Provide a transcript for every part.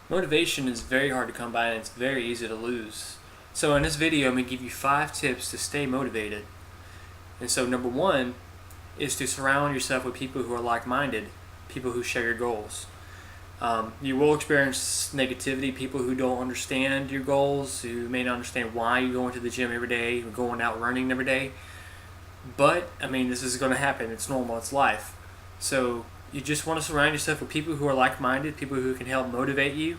Motivation is very hard to come by and it's very easy to lose. So in this video, I'm going to give you 5 tips to stay motivated. And so number 1 is to surround yourself with people who are like-minded, people who share your goals. You will experience negativity, people who don't understand your goals, who may not understand why you're going to the gym every day, or going out running every day. But, this is going to happen. It's normal. It's life. So you just want to surround yourself with people who are like-minded, people who can help motivate you.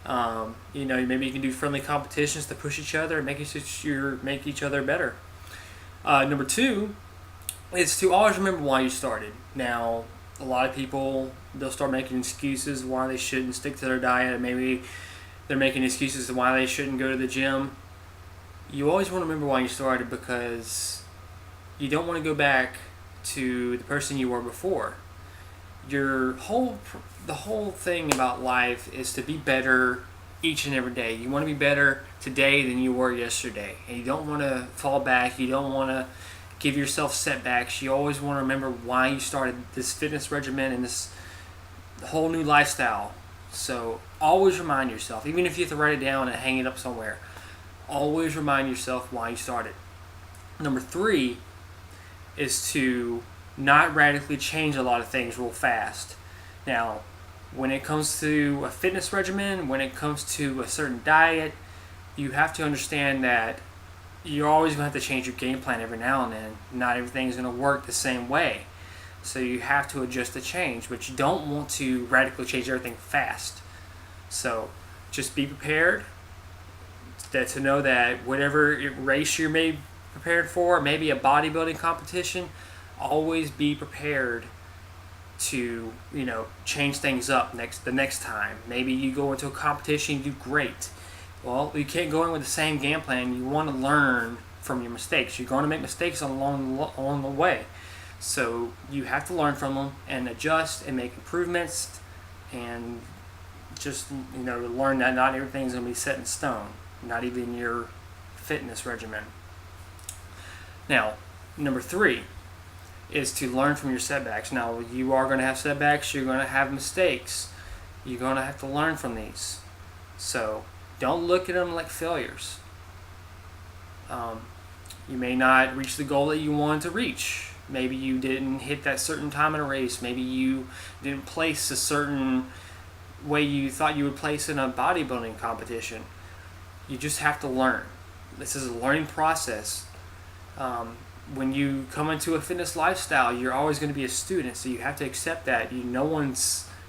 Maybe you can do friendly competitions to push each other and make each other better. Number 2 is to always remember why you started. Now, a lot of people, they'll start making excuses why they shouldn't stick to their diet, and maybe they're making excuses to why they shouldn't go to the gym. You always want to remember why you started, because you don't want to go back to the person you were before. The whole thing about life is to be better each and every day. You want to be better today than you were yesterday, and you don't want to fall back. You don't want to give yourself setbacks. You always want to remember why you started this fitness regimen and this whole new lifestyle. So always remind yourself, even if you have to write it down and hang it up somewhere, always remind yourself why you started. Number 3 is to not radically change a lot of things real fast. Now, when it comes to a fitness regimen, when it comes to a certain diet, you have to understand that you're always going to have to change your game plan every now and then. Not everything's going to work the same way. So you have to adjust the change, but you don't want to radically change everything fast. So just be prepared to know that whatever race you may be prepared for, maybe a bodybuilding competition, always be prepared to change things up the next time. Maybe you go into a competition, you do great. Well, you can't go in with the same game plan. You want to learn from your mistakes. You're going to make mistakes along the way, so you have to learn from them and adjust and make improvements, and just learn that not everything's going to be set in stone, not even your fitness regimen. Now, number 3 is to learn from your setbacks. Now, you are going to have setbacks. You're going to have mistakes. You're going to have to learn from these. So don't look at them like failures. You may not reach the goal that you wanted to reach. Maybe you didn't hit that certain time in a race. Maybe you didn't place a certain way you thought you would place in a bodybuilding competition. You just have to learn. This is a learning process. When you come into a fitness lifestyle, you're always going to be a student, so you have to accept that. No one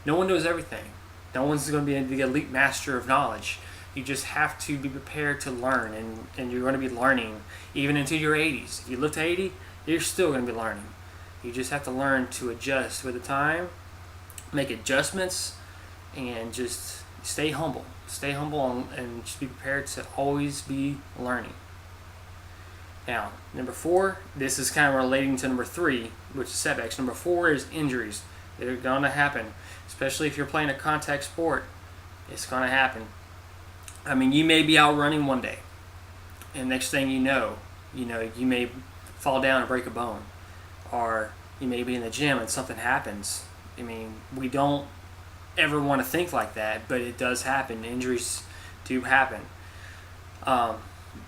knows everything. No one's going to be the elite master of knowledge. You just have to be prepared to learn, and you're going to be learning even into your 80s. If you live to 80, you're still going to be learning. You just have to learn to adjust with the time, make adjustments, and just stay humble. Stay humble and just be prepared to always be learning. Now, number 4, this is kind of relating to number 3, which is setbacks. Number 4 is injuries. They're going to happen, especially if you're playing a contact sport. It's going to happen. You may be out running one day, and next thing you know, you may fall down and break a bone, or you may be in the gym and something happens. We don't ever want to think like that, but it does happen. Injuries do happen.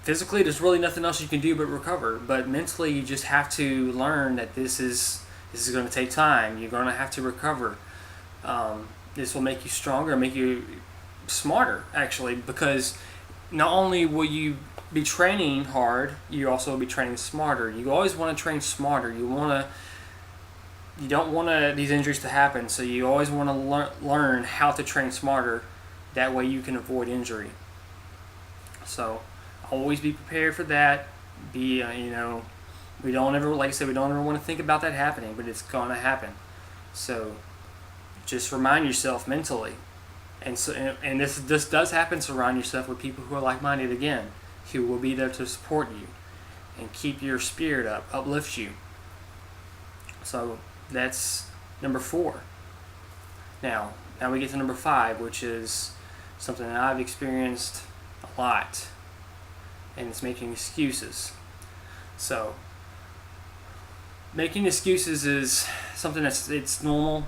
Physically, there's really nothing else you can do but recover. But mentally, you just have to learn that this is going to take time. You're going to have to recover. This will make you stronger, make you smarter, actually, because not only will you be training hard, you also will be training smarter. You always want to train smarter. You don't want these injuries to happen, so you always want to learn how to train smarter. That way, you can avoid injury. So always be prepared for that. We don't ever, like I said, we don't ever want to think about that happening, but it's going to happen. So just remind yourself mentally. And this does happen. Surround yourself with people who are like-minded again, who will be there to support you and keep your spirit up, uplift you. So that's number 4. Now we get to number 5, which is something that I've experienced a lot, and it's making excuses. So making excuses is something it's normal.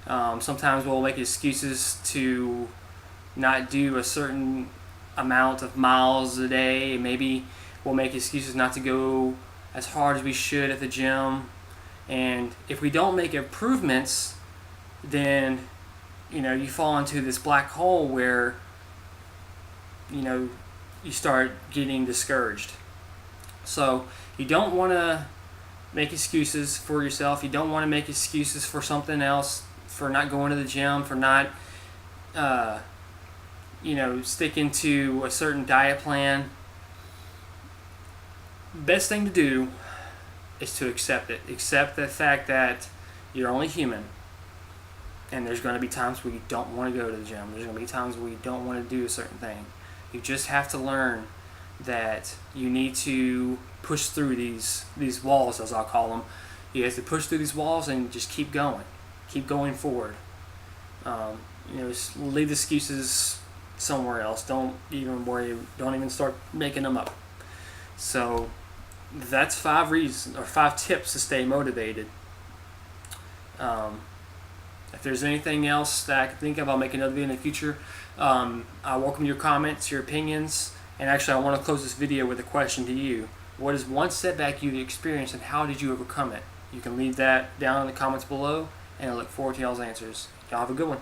Sometimes we'll make excuses to not do a certain amount of miles a day. Maybe we'll make excuses not to go as hard as we should at the gym. And if we don't make improvements, then you fall into this black hole where you start getting discouraged. So you don't want to make excuses for yourself. You don't want to make excuses for something else, for not going to the gym, for not sticking to a certain diet plan. Best thing to do is to accept it. Accept the fact that you're only human, and there's going to be times where you don't want to go to the gym. There's going to be times where you don't want to do a certain thing. You just have to learn that you need to push through these walls, as I'll call them. You have to push through these walls and just keep going forward. Just leave the excuses somewhere else. Don't even worry. Don't even start making them up. So that's 5 reasons or 5 tips to stay motivated. If there's anything else that I can think of, I'll make another video in the future. I welcome your comments, your opinions, and actually I want to close this video with a question to you. What is one setback you've experienced and how did you overcome it? You can leave that down in the comments below, and I look forward to y'all's answers. Y'all have a good one.